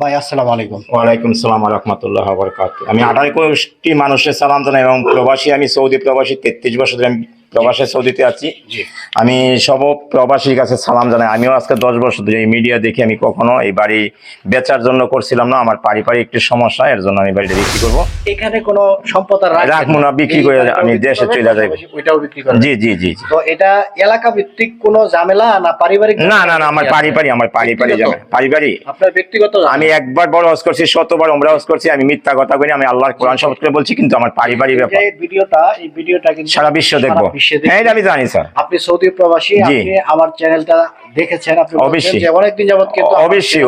ভাই আসসালামু আলাইকুম। ওয়ালাইকুম সালাম ওয়া রাহমাতুল্লাহি ওয়া বারাকাতুহু। আমি 28 মানুষের সালাম জানাই এবং প্রবাসী, আমি সৌদি প্রবাসী 33 বছর ধরে আমি প্রবাসে সৌদিতে আছি। জি। আমি সব প্রবাসীর কাছে সালাম জানাই। আমিও আজকে 10 বছর ধরে এই মিডিয়া দেখি আমি কখনো এই বাড়ি বেচার জন্য করছিলাম না। আমার পারিবারিক একটু সমস্যা, এর জন্য আমি বাড়িটা বিক্রি করবো। এখানে কোনো সম্পদ আর রাখবো না, বিক্রি করে আমি দেশে চলে যাবো। ওইটাও বিক্রি করবেন? জি জি জি। তো এটা এলাকা ভিত্তিক কোনো ঝামেলা না পারিবারিক? না না না, আমার পারিবারিক পারিবারিক। আপনার ব্যক্তিগত? আমি একবার বড় হজ করছি, 100বার উমরা হজ করছি। আমি মিথ্যা কথা কইনি, আমি আল্লাহর কোরআন শপথ করে বলছি, কিন্তু আমার পারিবারিক ব্যাপার। এই ভিডিওটা কিন্তু সারা বিশ্ব দেখবো। হ্যাঁ, এটা আমি জানি স্যার। আপনি সৌদি প্রবাসী, আপনি আমার চ্যানেলটা দেখেছেন, আপনি অবশ্যই যে অনেকদিন যাবত কিন্তু অবশ্যই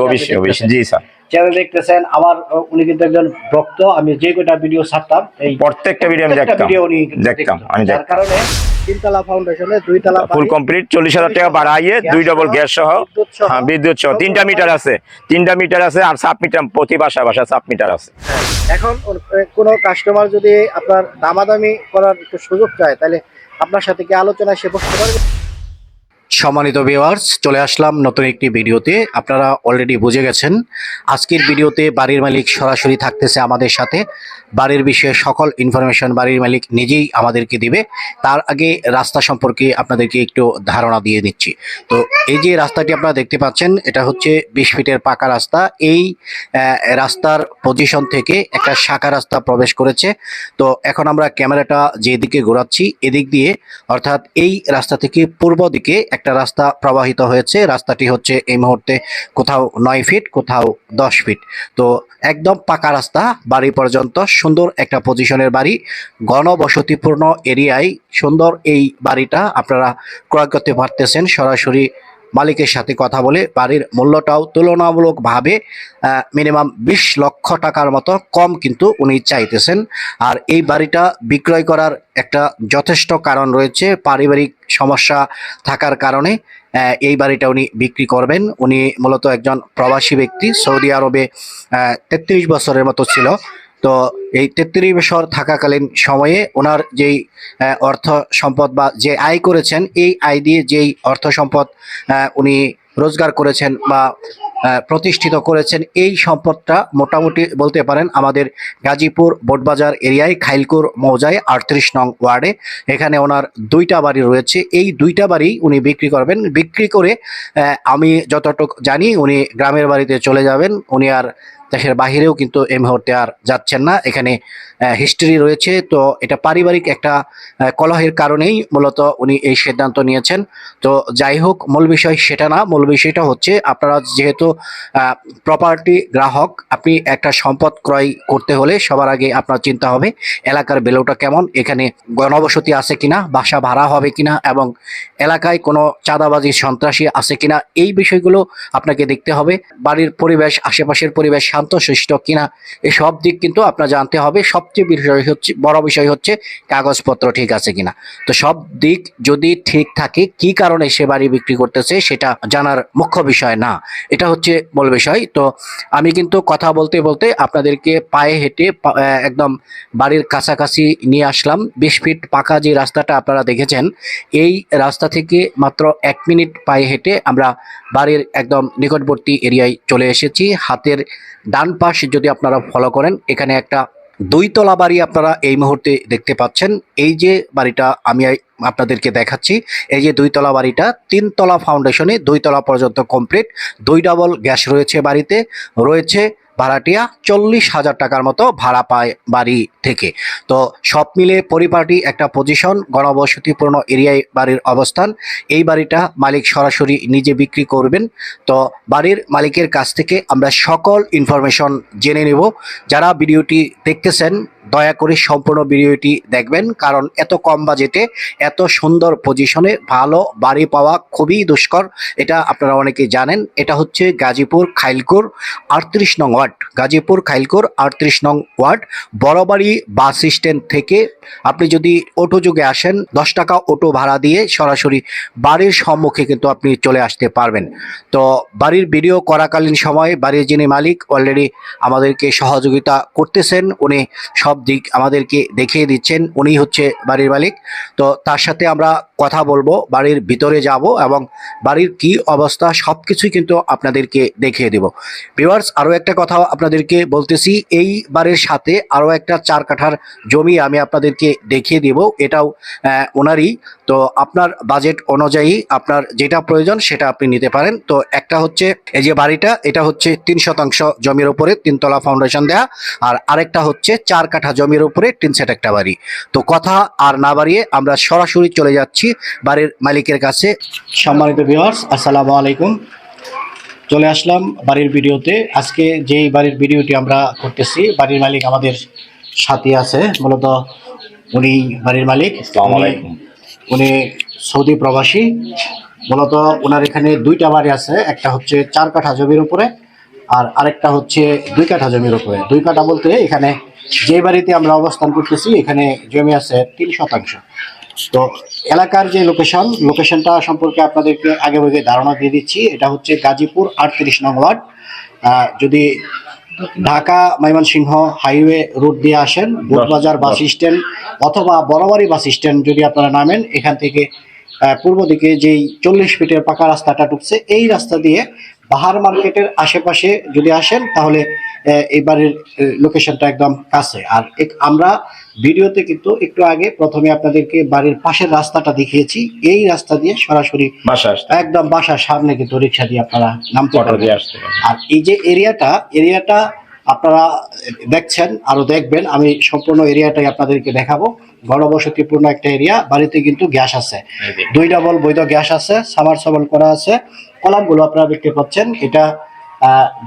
জি স্যার চ্যানেল দেখতেছেন। আমার উনি কিন্তু একজন ভক্ত। আমি যে কয়টা ভিডিও ছাড়তাম, এই প্রত্যেকটা ভিডিও আমি দেখতাম। যার কারণে 3 তলা ফাউন্ডেশনে 2 তলা ফুল কমপ্লিট, 40,000 টাকা বাড়াইয়ে 2 ডবল গ্যাস সহ, হ্যাঁ বিদ্যুৎ সহ 3টা মিটার আছে, 3টা মিটার আছে, আর সাব মিটার প্রতি বাসা সাব মিটার আছে। এখন কোনো কাস্টমার যদি আপনার দামাদামি করার একটু সুযোগ চায়, তাহলে আপনার সাথে কি আলোচনা সে বসতে পারবে? সম্মানিত ভিউয়ার্স, চলে আসলাম নতুন একটি ভিডিওতে। আপনারা অলরেডি বুঝে গেছেন, আজকের ভিডিওতে বাড়ির মালিক সরাসরি থাকতেছে আমাদের সাথে। বাড়ির বিষয়ে সকল ইনফরমেশন বাড়ির মালিক নিজেই আমাদেরকে দিবে। তার আগে রাস্তা সম্পর্কে আপনাদেরকে একটু ধারণা দিয়ে দিচ্ছি। তো এই যে রাস্তাটি আপনারা দেখতে পাচ্ছেন, এটা হচ্ছে 20 ফিটের পাকা রাস্তা। এই রাস্তার পজিশন থেকে একটা শাখা রাস্তা প্রবেশ করেছে। তো এখন আমরা ক্যামেরাটা যেদিকে ঘোরাচ্ছি, এদিক দিয়ে, অর্থাৎ এই রাস্তা থেকে পূর্ব দিকে একটা রাস্তা প্রবাহিত হয়েছে। রাস্তাটি হচ্ছে এই মুহূর্তে কোথাও 9 ফিট, কোথাও 10 ফিট। তো একদম পাকা রাস্তা বাড়ি পর্যন্ত, সুন্দর একটা পজিশনের বাড়ি, ঘনবসতিপূর্ণ এরিয়ায় সুন্দর এই বাড়িটা আপনারা ক্রয় করতে পারতেছেন সরাসরি মালিকের সাথে কথা বলে। বাড়ির মূল্যটাও তুলনামূলকভাবে মিনিমাম 20 লক্ষ টাকার মতো কম কিন্তু উনি চাইতেছেন। আর এই বাড়িটা বিক্রয় করার একটা যথেষ্ট কারণ রয়েছে, পারিবারিক সমস্যা থাকার কারণে এই বাড়িটা উনি বিক্রি করবেন। উনি মূলত একজন প্রবাসী ব্যক্তি, সৌদি আরবে 33 বছরের মতো ছিল। তো এই 33 বছর থাকাকালীন সময়ে ওনার যেই অর্থ সম্পদ বা যে আয় করেছেন, এই আয় দিয়ে যেই অর্থ সম্পদ উনি রোজগার করেছেন বা প্রতিষ্ঠিত করেছেন, এই সম্পদটা মোটামুটি বলতে পারেন আমাদের গাজীপুর বোটবাজার এরিয়ায় খাইলকুর মৌজায় 38 নং ওয়ার্ডে। এখানে ওনার 2টা বাড়ি রয়েছে। এই 2টা বাড়ি উনি বিক্রি করবেন। বিক্রি করে আমি যতটুকু জানি উনি গ্রামের বাড়িতে চলে যাবেন। উনি আর দেশের বাহিরেও কিন্তু এই মুহূর্তে আর যাচ্ছেন না। এখানে হিস্ট্রি রয়েছে। তো এটা পারিবারিক একটা কলহের কারণেই মূলত উনি এই সিদ্ধান্ত নিয়েছেন। তো যাই হোক, মূল বিষয় সেটা না। মূল বিষয়টা হচ্ছে, আপনারা যেহেতু প্রপার্টি গ্রাহক, আপনি একটা সম্পদ ক্রয় করতে হলে সবার আগে আপনার চিন্তা হবে এলাকার ভ্যালুটা কেমন, এখানে গণবসতি আছে কিনা, বাসা ভাড়া হবে কিনা, এবং এলাকায় কোনো চাঁদাবাজি সন্ত্রাসী আছে কিনা, এই বিষয়গুলো আপনাকে দেখতে হবে। বাড়ির পরিবেশ, আশেপাশের পরিবেশ শান্তশিষ্ট কিনা, এই সব দিক কিন্তু আপনার জানতে হবে। সবচেয়ে বড় বিষয় হচ্ছে কাগজপত্র ঠিক আছে কিনা। তো সব দিক যদি ঠিক থাকে, কি কারণে সে বাড়ি বিক্রি করতেছে সেটা জানার মুখ্য বিষয় না, এটা হচ্ছে মূল বিষয়। তো আমি কিন্তু কথা বলতে বলতে আপনাদেরকে পায়ে হেঁটে একদম বাড়ির কাছাকাছি নিয়ে আসলাম। 20 ফিট পাকা যে রাস্তাটা আপনারা দেখেছেন, এই রাস্তা থেকে মাত্র 1 মিনিট পায়ে হেঁটে আমরা বাড়ির একদম নিকটবর্তী এরিয়ায় চলে এসেছি। হাতের ডান পাশ যদি আপনারা ফলো করেন, এখানে একটা 2 তলা বাড়ি আপনারা এই মুহূর্তে দেখতে পাচ্ছেন। এই যে বাড়িটা আমি আপনাদেরকে দেখাচ্ছি, এই যে 2 তলা বাড়িটা 3 তলা ফাউন্ডেশনে 2 তলা পর্যন্ত কমপ্লিট। 2 ডাবল গ্যাস রয়েছে বাড়িতে, রয়েছে ভাড়াটিয়া 40,000 টাকার মতো ভাড়া পায় বাড়ি থেকে। তো সব মিলে পরিপাটি একটা পজিশন, গণবসতিপূর্ণ এরিয়ায় বাড়ির অবস্থান। এই বাড়িটা মালিক সরাসরি নিজে বিক্রি করবেন। তো বাড়ির মালিকের কাছ থেকে আমরা সকল ইনফরমেশন জেনে নেব। যারা ভিডিওটি দেখতেছেন দয়া করে সম্পূর্ণ ভিডিওটি দেখবেন, কারণ এত কম বাজেটে এত সুন্দর পজিশনে ভালো বাড়ি পাওয়া খুবই দুষ্কর। এটা আপনারা অনেকেই জানেন। এটা হচ্ছে গাজীপুর খাইলকুর 38 নং ওয়ার্ড, গাজীপুর খাইলকুর 38 নং ওয়ার্ড, বড়বাড়ি বাস স্ট্যান্ড থেকে আপনি যদি অটো যোগে আসেন, 10 টাকা অটো ভাড়া দিয়ে সরাসরি বাড়ির সম্মুখে কিন্তু আপনি চলে আসতে পারবেন। তো বাড়ির ভিডিও করাকালীন সময় বাড়ির যিনি মালিক অলরেডি আমাদেরকে সহযোগিতা করতেছেন। উনি সব দিক আমাদেরকে দেখিয়ে দিচ্ছেন। উনি হচ্ছে বাড়ির মালিক। তো তার সাথে আমরা কথা বলবো, বাড়ির ভিতরে যাব এবং বাড়ির কি অবস্থা সবকিছুই কিন্তু আপনাদেরকে দেখিয়ে দেব। ভিউয়ার্স, আরও একটা কথা আপনাদেরকে বলতেছি, এই বাড়ির সাথে আরও একটা 4 কাঠার জমি আমি আপনাদেরকে দেখিয়ে দেব। এটাও ওনারই। তো আপনার বাজেট অনুযায়ী আপনার যেটা প্রয়োজন সেটা আপনি নিতে পারেন। তো একটা হচ্ছে এই যে বাড়িটা, এটা হচ্ছে 3 শতাংশ জমির উপরে 3 তলা ফাউন্ডেশন দেয়া, আর আরেকটা হচ্ছে 4 কাঠা জমির উপরে টিন সেট একটা বাড়ি। তো কথা আর না বাড়িয়ে আমরা সরাসরি চলে যাচ্ছি বাড়ির মালিকের কাছে। সম্মানিত ভিউয়ার্স, আসসালামু আলাইকুম। চলে আসলাম বাড়ির ভিডিওতে। আজকে যেই বাড়ির ভিডিওটি আমরা করতেছি, বাড়ির মালিক আমাদের সাথে আছে। মূলত উনি বাড়ির মালিক। আসসালামু আলাইকুম। উনি সৌদি প্রবাসী। মূলত ওনার এখানে 2টা বাড়ি আছে, একটা হচ্ছে 4 কাঠা জমির উপরে আর আরেকটা হচ্ছে 2 কাঠা জমির উপরে। 2 কাঠা বলতে এখানে যে বাড়িতে আমরা অবস্থান করতেছি এখানে জমি আছে 3 শতাংশ। তো এলাকার যে লোকেশনটা সম্পর্কে আপনাদেরকে আগে ভাগে ধারণা দিয়ে দিচ্ছি। এটা হচ্ছে গাজীপুর 38 নং ওয়ার্ড। যদি ঢাকা ময়মনসিংহ হাইওয়ে রুট দিয়ে আসেন, বুটবাজার বাস স্ট্যান্ড অথবা বড়বাড়ি বাস স্ট্যান্ড যদি আপনারা নামেন, এখান থেকে পূর্ব দিকে যেই 40 ফিটের পাকা রাস্তাটা ঢুকছে, এই রাস্তা দিয়ে বাহার মার্কেটের আশেপাশে যদি আসেন তাহলে এই বাড়ির লোকেশনটা একদম কাছে। আর আমরা ভিডিওতে কিন্তু একটু আগে প্রথমে আপনাদেরকে বাড়ির পাশের রাস্তাটা দেখিয়েছি। এই রাস্তা দিয়ে সরাসরি একদম বাসার সামনে কিন্তু রিক্সা দিয়ে আপনারা নামতে পারবেন। আর এই যে এরিয়াটা আপনারা দেখছেন, আরো দেখবেন। আমি সম্পূর্ণ এরিয়াটাই আপনাদেরকে দেখাবো। ঘনবসতিপূর্ণ একটা এরিয়া। বাড়িতে কিন্তু গ্যাস আছে, 2 ডাবল বৈধ গ্যাস আছে, সামারসেবল করা আছে। কলামগুলো আপনারা দেখতে পাচ্ছেন। এটা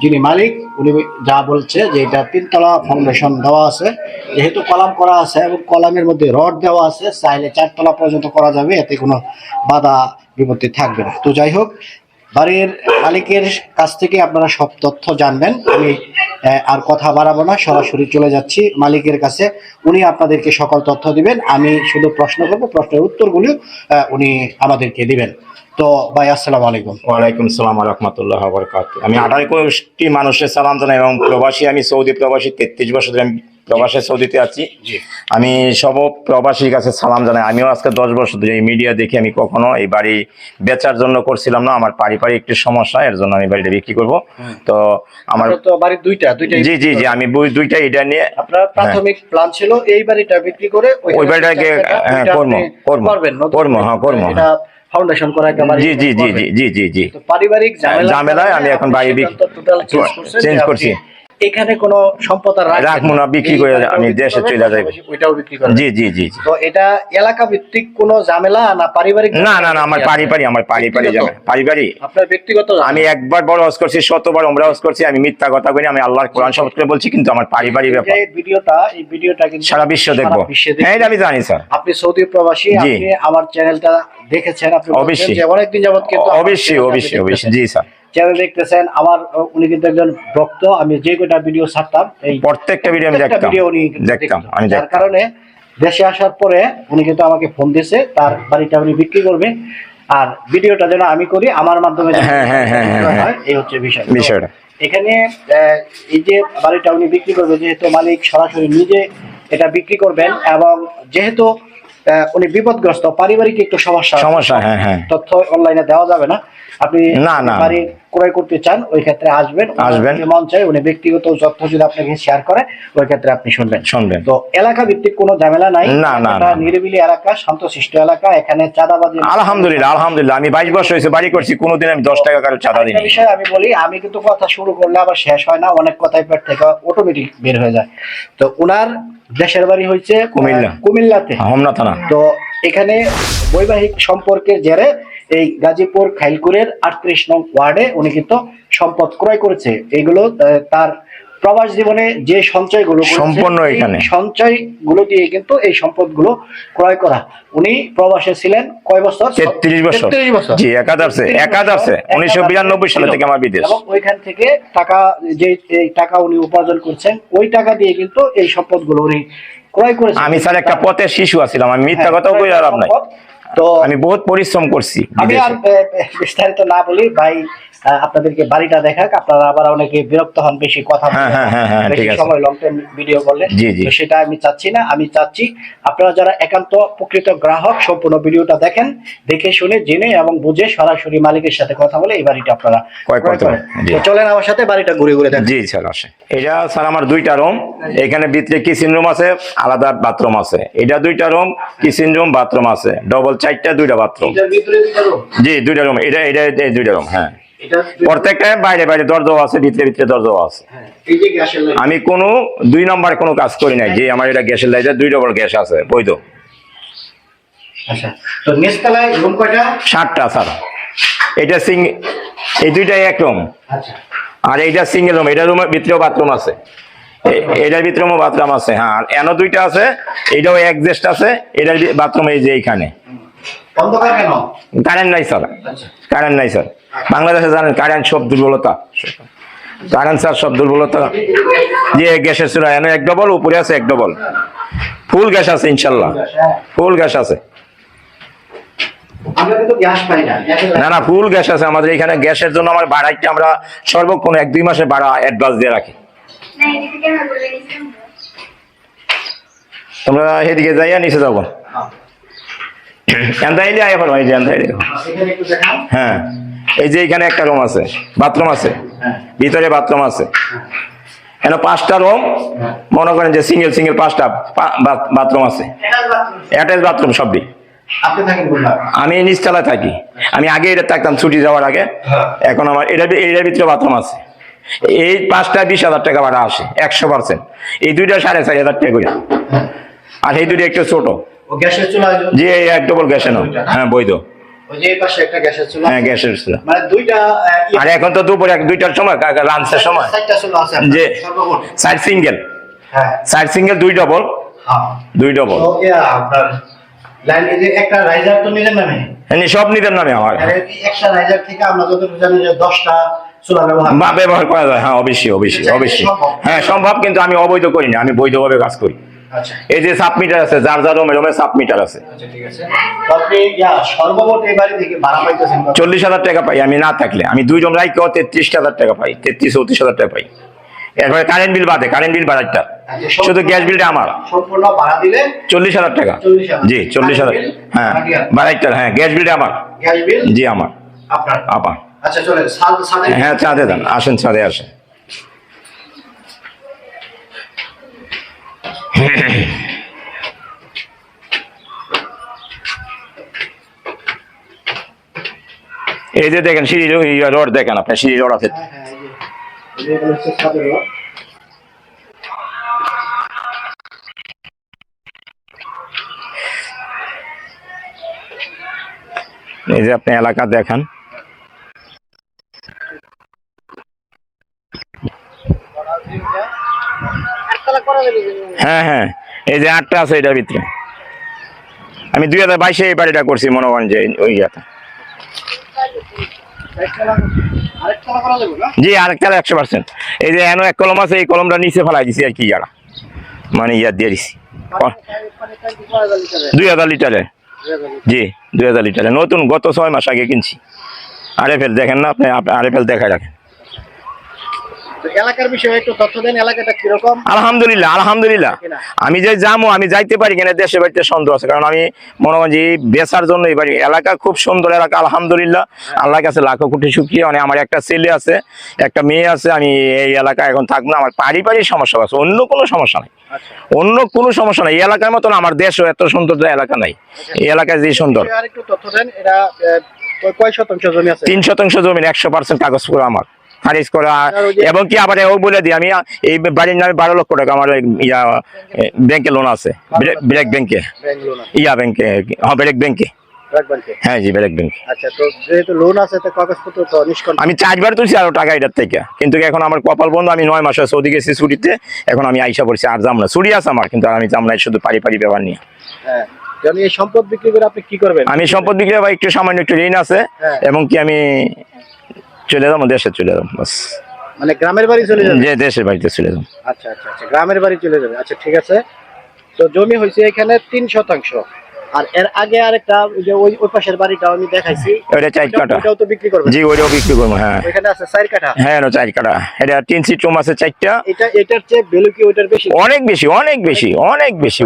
যিনি মালিক উনি যা বলছে যে এটা 3 তলা ফাউন্ডেশন দেওয়া আছে, যেহেতু কলাম করা আছে এবং কলামের মধ্যে রড দেওয়া আছে, চাইলে 4 তলা পর্যন্ত করা যাবে, এতে কোনো বাধা বিপত্তি থাকবে না। তো যাই হোক, বাড়ির মালিকের কাছ থেকে আপনারা সব তথ্য জানবেন। আমি আর কথা বাড়াবো না, সরাসরি চলে যাচ্ছি মালিকের কাছে। উনি আপনাদেরকে সকল তথ্য দিবেন, আমি শুধু প্রশ্ন করবো, প্রশ্নের উত্তরগুলো উনি আমাদেরকে দিবেন। তো ভাই, আসসালামু আলাইকুম। ওয়ালাইকুম আসসালাম ওয়া রাহমাতুল্লাহি ওয়া বারাকাতুহু। আমি 28 কোটি মানুষের সালাম জানাই এবং প্রবাসী, আমি সৌদি প্রবাসী, 33 বছর ধরে আমি প্রবাসে সৌদিতে আছি। আমি সব প্রবাসীর কাছে সালাম জানাই। আমিও আজকে 10 বছর ধরে এই মিডিয়া দেখে আমি কখনো এই বাড়ি বেচার জন্য করছিলাম না। আমার পারিবারিক একটু সমস্যা, এর জন্য আমি বাড়িটা বিক্রি করব। তো আমার তো বাড়ির দুইটা জি জি জি আমি দুইটা এটা নিয়ে আপনার প্রাথমিক প্ল্যান ছিল এই বাড়িটা বিক্রি করে ওই বাড়িটাকে করবো। এটা ফাউন্ডেশন করা একটা বাড়ি। জি জি জি জি জি জি জি তো পারিবারিক ঝামেলায় আমি এখন বাড়ি টোটাল চেঞ্জ করছি। এখানে কোনো সম্পদ আর রাখবো না, বিক্রি করে আমি দেশে চলে যাই। ওইটাও বিক্রি করে। জি জি জি। তো এটা এলাকা ভিত্তিক কোনো ঝামেলা না পারিবারিক? না না না, আমার পারিবারিক পারিবারিক। আপনার ব্যক্তিগত? আমি একবার বড় হজ করছি, 100বার উমরা হজ করছি। আমি মিথ্যা কথা কইনি, আমি আল্লাহর কোরআন শপথ করে বলছি, কিন্তু আমার পারিবারিক ব্যাপার। এই ভিডিওটা কিন্তু সারা বিশ্ব দেখবো। হ্যাঁ, এটা আমি জানি স্যার। আপনি সৌদি প্রবাসী, আপনি আমার চ্যানেলটা দেখেছেন, আপনি অবশ্যই যে অনেকদিন যাবত কিন্তু অবশ্যই জি স্যার চ্যানেল দেখতেছেন। আমার উনি কিন্তু একজন ভক্ত। আমি যে কয়টা ভিডিও ছাড়তাম, এই প্রত্যেকটা ভিডিও আমি দেখতাম। যার কারণে দেশে আসার পরে উনি কিন্তু আমাকে ফোন দিয়েছে, তার বাড়িটা উনি বিক্রি করবে, আর ভিডিওটা যেন আমি করি আমার মাধ্যমে। এই হচ্ছে বিষয়টা। এখানে এই যে বাড়িটা উনি বিক্রি করবে, যেহেতু মালিক সরাসরি নিজে এটা বিক্রি করবেন এবং যেহেতু উনি বিপদগ্রস্ত, পারিবারিক একটু সমস্যা, তথ্য অনলাইনে দেওয়া যাবে না। আপনি বাড়ি ক্রয় করতে চান, ওই ক্ষেত্রে আসবেন। মন চাই উনি ব্যক্তিগত তথ্য যদি আপনাকে শেয়ার করে, ওই ক্ষেত্রে আপনি শুনবেন। তো এলাকা ভিত্তিক কোনো ঝামেলা নাই, নিরিবিলি এলাকা, শান্তশিষ্ট এলাকা। এখানে চাঁদাবাজি আলহামদুলিল্লাহ আমি 22 বছর হয়েছে বাড়ি করছি, কোনোদিন আমি 10 টাকা কারো চাঁদা দিইনি। বিষয় আমি বলি, আমি কিন্তু কথা শুরু করলে আবার শেষ হয় না, অনেক কথাই পেট থেকে অটোমেটিক বের হয়ে যায়। তো উনার দেশের বাড়ি হয়েছে কুমিল্লাতে, হোমনা থানা। তো এখানে বৈবাহিক সম্পর্কের জেরে এই গাজীপুর খাইলকুরের 38 নং ওয়ার্ডে উনি কিন্তু সম্পদ ক্রয় করেছে। এগুলো তার প্রবাস জীবনে যে সঞ্চয়গুলো সম্পূর্ণ এখানে সঞ্চয়গুলো দিয়ে কিন্তু এই সম্পদগুলো ক্রয় করা। উনি প্রবাসে ছিলেন কয় বছর? 33 বছর। জি, একাদশে 1992 সাল থেকে আমার বিদেশ। এবং ওইখান থেকে টাকা, যে টাকা উনি উপার্জন করছেন, ওই টাকা দিয়ে কিন্তু এই সম্পদগুলো উনি ক্রয় করেছেন। আমি স্যার একটা পথের শিশু আছিলাম, আমি মিথ্যা কথা কই আর আপনার তো আমি বহুত পরিশ্রম করছি আমি আর বিস্তারিত না বলি ভাই, আপনাদেরকে বাড়িটা দেখাক, আপনারা আবার অনেকে বিরক্ত হন বেশি কথা বলে, হ্যাঁ, বেশি ঠিক আছে। সময় লং টাইম ভিডিও করলে। জি, জি। তো সেটা আমি চাচ্ছি না। আমি চাচ্ছি আপনারা যারা একান্ত প্রকৃত গ্রাহক সম্পূর্ণ ভিডিওটা দেখেন, দেখে শুনে জেনে এবং বুঝে সরাসরি মালিকের সাথে কথা বলে এই বাড়িটা আপনারা ক্রয় করতে করেন। পারেন। জি। তো চলেন আমার সাথে বাড়িটা ঘুরে ঘুরে দেখেন। জি স্যার আসে। এটা স্যার আমার 2টা রুম, এখানে ভিতরে কিচেন রুম আছে, আলাদা বাথরুম আছে। এটা 2টা রুম, কিচেন রুম, বাথরুম আছে, ডবল 4টা 2টা বাথরুম। এটার ভিতরে দুটো রুম। জি 2টা রুম, এটা 2টা রুম। হ্যাঁ, এটা প্রত্যেকটা বাইরে বাইরে দরজাও আছে, ভিতরে ভিতরে দরজাও আছে। হ্যাঁ, এই যে গ্যাসের লাইন। আমি কোনো 2 নম্বর কোনো কাজ করি নাই, যে আমার এটা গ্যাসের লাইটার 2 ডবল গ্যাস আছে বৈধ। আচ্ছা, তো নিচতলায় রুম কয়টা? 7টা স্যার। এটা এই 2টাই এক রুম, আচ্ছা, আর এইটা সিঙ্গেল রুম। এটা রুমের ভিতরেও বাথরুম আছে, এটার ভিতরেও বাথরুম আছে। হ্যাঁ, আর এনো 2টা আছে, এটাও এক্সস্ট আছে। এটার বাথরুম এই যে এইখানে। অন্ধকার কেন? কারেন্ট নাই স্যার, আচ্ছা, কারেন্ট নাই স্যার। বাংলাদেশে জানেন কারেন্ট সব দুর্বলতা, কারেন্ট স্যার সব দুর্বলতা। যে গ্যাসের চুলা এনে 1 ডবল, উপরে আছে 1 ডবল, ফুল গ্যাস আছে ইনশাল্লাহ, হ্যাঁ। ফুল গ্যাস আছে। আমরা কিন্তু গ্যাস পাই না। না না, ফুল গ্যাস আছে আমাদের এখানে। গ্যাসের জন্য আমার ভাড়াটা আমরা সর্বক্ষণ 1-2 মাসে ভাড়া অ্যাডভান্স দিয়ে রাখি। তোমরা এদিকে যাইয়া নিচে যাবো, এন্দাইলে আয়া পারো, এই যে এন্দাইলে। এখানে একটু দেখান। হ্যাঁ, এই যে এখানে একটা রুম আছে, বাথরুম আছে, হ্যাঁ, ভিতরে বাথরুম আছে। এখানে 5টা রুম, মনে করেন যে সিঙ্গেল 5টা বাথরুম আছে, অ্যাটাচ বাথরুম সবই। আপনি থাকেন কোথায়? আমি নিচতলায় থাকি। আমি আগে এটা থাকতাম ছুটি যাওয়ার আগে। এখন আমার এটার ভিতরে বাথরুম আছে। এই 5টা 20,000 টাকা ভাড়া আসে 100%। এই 2টা 4,500 টাকা করে, আর এই 2টা একটু ছোট। ও গ্যাসের চুলা? যে 1 ডবল গ্যাসে না। হ্যাঁ বৈধ। ওই যে এই পাশে একটা গ্যাসের চুলা। হ্যাঁ, গ্যাসের চুলা। মানে দুইটা আর এখন তো দুপুরে 2টার সময়, লাঞ্চের সময়। 4টা চুলা আছে আপনার যে সর্বমোট? সাইড সিঙ্গেল, হ্যাঁ, সাইড সিঙ্গেল 2 ডবল, হ্যাঁ। 2 ডবল। তো আপনার লাইন এই যে একটা রাইজার তো নিলেন না? সব নিদের নামে আমার। আর এই একটা রাইজার থেকে আমরা যতটুকু জানি যে 10টা চুলা ব্যবহার করা যায়। হ্যাঁ, অবশ্যই অবশ্যই অবশ্যই। হ্যাঁ সম্ভব, কিন্তু আমি অবৈধ করি না, আমি বৈধভাবে কাজ করি। আচ্ছা, এই যে সাব মিটার আছে, যার যার রুমে রুমে সাব মিটার আছে। আচ্ছা, ঠিক আছে। তো আপনি সর্বমোট এই বাড়ি থেকে ভাড়া পাইতেছেন কত? 40,000 টাকা পাই আমি না থাকলে। আমি 2 রুম রাইকেও 33,000 টাকা পাই, 33-34,000 টাকা পাই। এরপরে কারেন্ট বিল বাদে, কারেন্ট বিল বাড়াইটা, আচ্ছা, শুধু গ্যাস বিলটা আমার সম্পূর্ণ ভাড়া দিলে 40,000 টাকা। 40,000? জি 40,000। হ্যাঁ, বাড়াইটা। হ্যাঁ, গ্যাস বিলটা আমার। গ্যাস বিল জি আমার। আপনার? আপা। আচ্ছা, চলেন সাদে। হ্যাঁ, চাঁদে দেন, আসেন ছাদে আসেন। এই যে দেখেন সিঁড়ি রড, দেখেন আপনার সিঁড়ি রড আছে। হ্যাঁ, হ্যাঁ, এই যে এগুলো হচ্ছে সাদের রড। এই যে আপনি এলাকা দেখেন। হ্যাঁ হ্যাঁ, এই যে 8টা আছে এটার ভিতরে। আমি 2022-এ এই বাড়িটা করছি, মনে করেন যে ওই ইয়াতে। আরেকটা করা যাবে না? জি, আরেকটা 100%। এই যে এনো 1 কলম আছে, এই কলমটা নিচে ফেলাই দিছি আর কি, ইয়ারা মানে ইয়া দিয়ে দিছি 2000 লিটারে। জি 2000 লিটারে, নতুন, গত 6 মাস আগে কিনছি। আরএফএল দেখেন না আপনি, আরএফএল দেখায় রাখেন। তো এলাকার বিষয়ে একটু তথ্য দেন, এলাকাটা কিরকম? আলহামদুলিল্লাহ আলহামদুলিল্লাহ। আমি যে যাবো, আমি যাইতে পারি কিনা দেশে বাড়িতে সন্দেহ আছে, কারণ আমি মনে করি যে বেচার জন্য এই বাড়ি এলাকা খুব সুন্দর এলাকা। আলহামদুলিল্লাহ, আল্লাহর কাছে লাখো কোটি শুকরিয়া। মানে আমার একটা ছেলে আছে, একটা মেয়ে আছে। আমি এই এলাকায় এখন থাকবো না, আমার পারিবারিক সমস্যা আছে, অন্য কোনো সমস্যা নাই, অন্য কোনো সমস্যা নাই। এই এলাকার মতন আমার দেশও এত সুন্দর এলাকা নাই। এই এলাকায় যে সুন্দর। আর একটু তথ্য দেন, এটা কয় শতাংশ জমি আছে? 3 শতাংশ জমি, 100% কাগজ করে আমার খারিজ করা। এবং কি আবার ও বলে দিই, আমি এই বাড়ির নামে 12 লক্ষ টাকা আমার ইয়া ব্যাংকে লোন আছে, ব্র্যাক ব্যাংকে, ইয়া ব্যাংকে, হ্যাঁ ব্র্যাক ব্যাংকে। হ্যাঁ জি, ব্র্যাক ব্যাংক। আচ্ছা, তো যেহেতু লোন আছে তো কাগজপত্র তো নিষ্কণ্ঠ। আমি 4বার তুলছি আরো টাকা এটার থেকে, কিন্তু এখন আমার কপাল বন্ধ। আমি 9 মাসে সৌদি গেছি ছুটিতে, এখন আমি আইসা পড়ছি। আর যাম না, ছুটি আছে আমার, কিন্তু আমি যাম না, শুধু পারিবারিক ব্যাপার নিয়ে। হ্যাঁ, জানি এই সম্পদ বিক্রি করে আপনি কি করবেন? আমি সম্পদ বিক্রি বা একটু সামান্য একটু ঋণ আছে, এবং কি আমি চলে যাবো, দেশে চলে যাবো বাস। মানে গ্রামের বাড়ি চলে যাবে? যে দেশের বাড়িতে চলে যাবো। আচ্ছা আচ্ছা আচ্ছা, গ্রামের বাড়ি চলে যাবে। আচ্ছা, ঠিক আছে। তো জমি হয়েছে এখানে 3 শতাংশ। আর এর আগে আরেকটা ওই যে ওই পাশের বাড়িটাও আমি দেখাইছি, ওইটা 4 কাঠা। ওটাও তো বিক্রি করবেন? জি, ওইটাও বিক্রি করবো। হ্যাঁ, ওইখানে আছে 4 কাঠা। হ্যাঁ, 4 কাঠা। এটা 3 সিট রুম আছে 4টা। এটার চেয়ে ভ্যালু কি ওইটার বেশি? অনেক বেশি, অনেক বেশি, অনেক বেশি।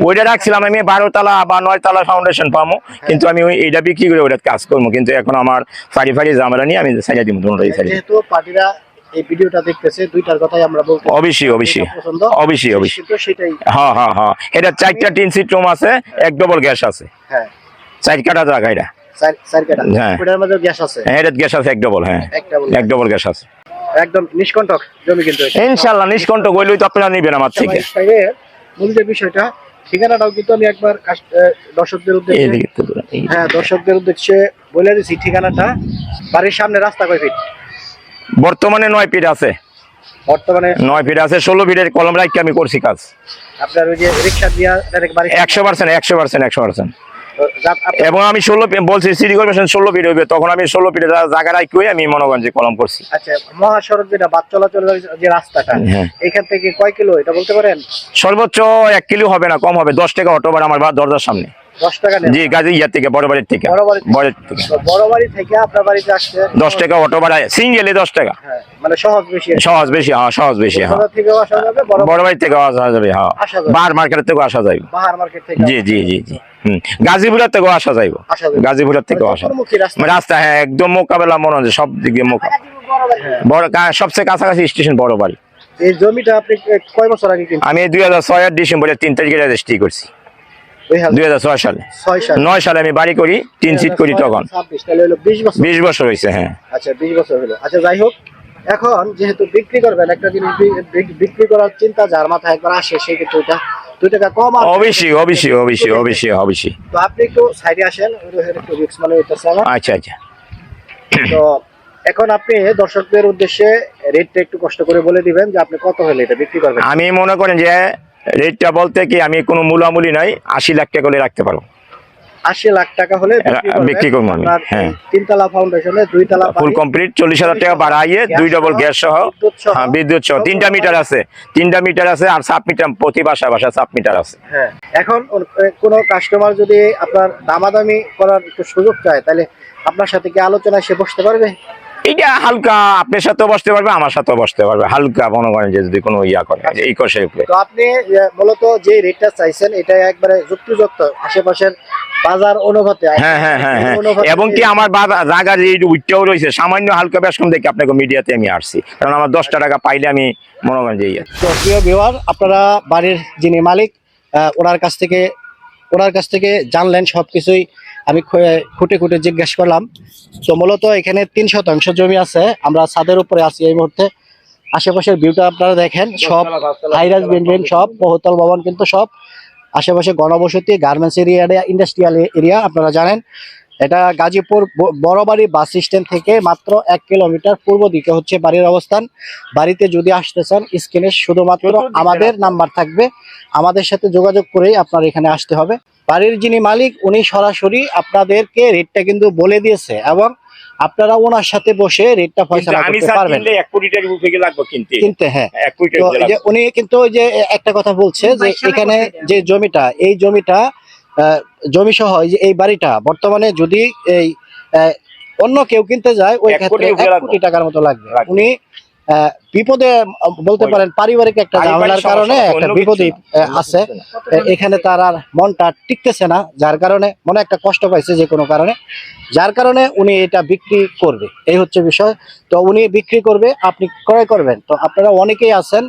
ওইটা রাখছিলাম আমি 12 তলা বা 9 তলা ফাউন্ডেশন পাবো, কিন্তু আমি এইটা বিক্রি করে ওটা কাজ করবো। কিন্তু এখন আমার ফাড়ি ঝামেলা নিয়ে আমি সাইডে দিব, দুটোই সাইডে। যেহেতু পার্টিরা এই ভিডিওটা দেখতেছে, দুইটার কথাই আমরা বলতে অবশ্যই, অবশ্যই, পছন্দ, অবশ্যই, অবশ্যই। কিন্তু সেটাই। হ্যাঁ, হ্যাঁ, হ্যাঁ, এটা 4টা 3 সিট রুম আছে, 1 ডবল গ্যাস আছে। হ্যাঁ, 4 কাঠা জায়গা এটা। 4 কাঠা। হ্যাঁ, ওটার মধ্যে গ্যাস আছে? হ্যাঁ, এটা গ্যাস আছে 1 ডবল। হ্যাঁ, 1 ডবল গ্যাস আছে। একদম নিষ্কণ্টক জমি কিন্তু এটা। ইনশাআল্লাহ নিষ্কণ্টক হইলেই তো আপনারা নিবেন আমার থেকে। মূল যে বিষয়টা, ঠিকানাটাও কিন্তু আমি একবার দর্শকদের উদ্দেশ্যে, হ্যাঁ, দর্শকদের উদ্দেশ্যে বলে দিচ্ছি ঠিকানাটা। বাড়ির সামনে রাস্তা কয় ফিট? বর্তমানে 9 ফিট আছে। বর্তমানে 9 ফিট আছে, 16 ফিটের কলম রাখি আমি করছি কাজ। আপনার ওই যে রিক্সা দিয়া ডাইরেক্ট বাড়ি? 100%, 100%। এবং আমি 16 বলছি সিটি কর্পোরেশন 16 ফিট হইবে, তখন আমি 16 ফিটের জায়গা রাখি আমি মনোগঞ্জে কলম করছি। আচ্ছা, মহাসড়ক যেটা বাস চলাচলের যে রাস্তাটা, এখান থেকে কয় কিলো এটা বলতে পারেন? সর্বোচ্চ 1 কিলো হবে না, কম হবে। 10 টাকা অটো ভাড়া আমার দরজার সামনে। 10 টাকা নেন? জি, গাজী ইয়া থেকে, বড় বাড়ির থেকে। বড় বাড়ি থেকে আপনার বাড়িতে আসছে 10 টাকা অটো ভাড়া, সিঙ্গেলে 10 টাকা। হ্যাঁ, মানে সহজ বেশি। সহজ বেশি, হ্যাঁ, সহজ বেশি। হ্যাঁ, থেকেও আসা যাবে, বড় বাড়ি থেকে আসা যাবে। হ্যাঁ, বাহার মার্কেট থেকে আসা যাবে। বাহার মার্কেট থেকে? জি, জি, জি, জি। গাজীপুরের থেকেও আসা যাইব, গাজীপুরের থেকেও আসা রাস্তা। হ্যাঁ, একদম মোকাবেলা, মনে হচ্ছে সব দিকে মোকাবেলা। বড় সবচেয়ে কাছাকাছি স্টেশন বড় বাড়ি। এই জমিটা আপনি কয় বছর আগে কিনছেন? আমি 2006 ডিসেম্বরের 3 তারিখে রেজিস্ট্রি করছি। 2006 সালে। 9 সালে আমি বাড়ি করি, 3 সিট করি তখন। 20 বছর হয়েছে। হ্যাঁ, আচ্ছা, 20 বছর হলো। আচ্ছা, যাই হোক, এখন যেহেতু বিক্রি করবেন, একটা জিনিস বিক্রি করার চিন্তা যার মাথায় একবার আসে, সেক্ষেত্রে ওটা 2 টাকা কম। অবশ্যই, অবশ্যই, অবশ্যই, অবশ্যই, অবশ্যই। তো আপনি একটু সাইডে আসেন, একটু রিস্ক মানে হইতেছে আমার। আচ্ছা, আচ্ছা। তো এখন আপনি দর্শকদের উদ্দেশ্যে রেটটা একটু কষ্ট করে বলে দিবেন যে আপনি কত হলে এটা বিক্রি করবেন। আমি মনে করেন যে রেটটা বলতে কি, আমি কোনো মূলামূলি নাই, 80 লাখ টাকা করে রাখতে পারবো। 80 লাখ টাকা হলে বিক্রি করবো আমি। হ্যাঁ, 3 তলা ফাউন্ডেশনে, 2 তলা ফুল কমপ্লিট, 40,000 টাকা বাড়াইয়ে, 2 ডবল গ্যাস সহ, হ্যাঁ, বিদ্যুৎ সহ, 3টা মিটার আছে। 3টা মিটার আছে, আর সাব মিটার প্রতি বাসা সাব মিটার আছে। হ্যাঁ, এখন কোন কাস্টমার যদি আপনার দামাদামি করার একটু সুযোগ চায়, তাহলে আপনার সাথে কি আলোচনায় সে বসতে পারবে? এটা হালকা আপনার সাথেও বসতে পারবে, আমার সাথেও বসতে পারবে, হালকা মনে করেন যে যদি কোনো ইয়া করে এই কষে উপরে। তো আপনি মূলত যে রেটটা চাইছেন, এটা একবারে যুক্তিযুক্ত আশেপাশের বাজার অনুপাতে? হ্যাঁ, হ্যাঁ, হ্যাঁ, হ্যাঁ। এবং কি আমার জায়গার এই উইটটাও রয়েছে, সামান্য হালকা বেশ কম দেখে আপনাকে মিডিয়াতে আমি আসছি, কারণ আমার 10 টাকা পাইলে আমি মনে করেন যে ইয়ে। তো প্রিয় ভিউয়ার, আপনারা বাড়ির যিনি মালিক, ওনার কাছ থেকে জানলেন সবকিছুই। আমি খুঁটে খুঁটে জিজ্ঞেস করলাম। তো মূলত এখানে 3 শতাংশ জমি আছে, আমরা ছাদের উপরে আছি এই মুহূর্তে। আশেপাশের ভিউটা আপনারা দেখেন, সব হাইরাইজ বিল্ডিং, সব বহুতল ভবন, কিন্তু সব আশেপাশে গণবসতি, গার্মেন্টস এরিয়া, ইন্ডাস্ট্রিয়াল এরিয়া। আপনারা জানেন এটা গাজীপুর বড়বাড়ি বাস স্ট্যান্ড থেকে মাত্র 1 কিলোমিটার পূর্ব দিকে হচ্ছে বাড়ির অবস্থান। বাড়িতে যদি আসতে চান, স্ক্রিনে শুধুমাত্র আমাদের নাম্বার থাকবে, আমাদের সাথে যোগাযোগ করেই আপনার এখানে আসতে হবে। বাড়ির যিনি মালিক, উনি সরাসরি আপনাদেরকে রেটটা কিন্তু বলে দিয়েছে, এবং আপনারা ওনার সাথে বসে রেটটা ফয়সালা করতে পারবেন। 1 কোটি টাকা উপরে লাগবে কিনতে। হ্যাঁ, 1 কোটি টাকা। তো উনি কিন্তু ওই যে একটা কথা বলছে যে এখানে যে জমিটা, এই জমিটা জমি সহ এই বাড়িটা বর্তমানে যদি এই অন্য কেউ কিনতে যায়, ওই ক্ষেত্রে 1 কোটি টাকার মতো লাগবে। উনি বিপদে বলতে পারেন, পারিবারিক একটা ঝামেলার কারণে একটা বিপদে আছে, এখানে তার আর মনটা টিকতেছে না, যার কারণে মনে একটা কষ্ট পাইছে যে কোনো কারণে, যার কারণে উনি এটা বিক্রি করবে, এই হচ্ছে বিষয়। তো উনি বিক্রি করবে, আপনি ক্রয় করবেন। তো আপনারা অনেকেই আছেন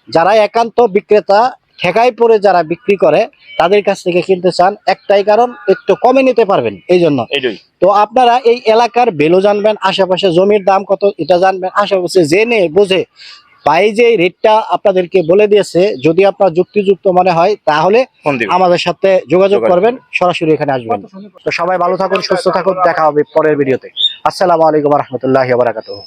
যারা একান্ত বিক্রেতা, ঠেকায় পড়ে যারা বিক্রি করে, তাদের কাছ থেকে কিনতে চান, একটাই কারণ, একটু কমে নিতে পারবেন এই জন্য। তো আপনারা এই এলাকার ভ্যালু জানবেন, আশেপাশে জমির দাম কত এটা জানবেন, আশেপাশে জেনে বুঝে ভাই যে রেটটা আপনাদেরকে বলে দিয়েছে, যদি আপনার যুক্তিযুক্ত মনে হয়, তাহলে আমাদের সাথে যোগাযোগ করবেন, সরাসরি এখানে আসবেন। তো সবাই ভালো থাকুন, সুস্থ থাকুন, দেখা হবে পরের ভিডিওতে। আসসালামু আলাইকুম ওয়া রাহমাতুল্লাহি ওয়া বারাকাতুহু।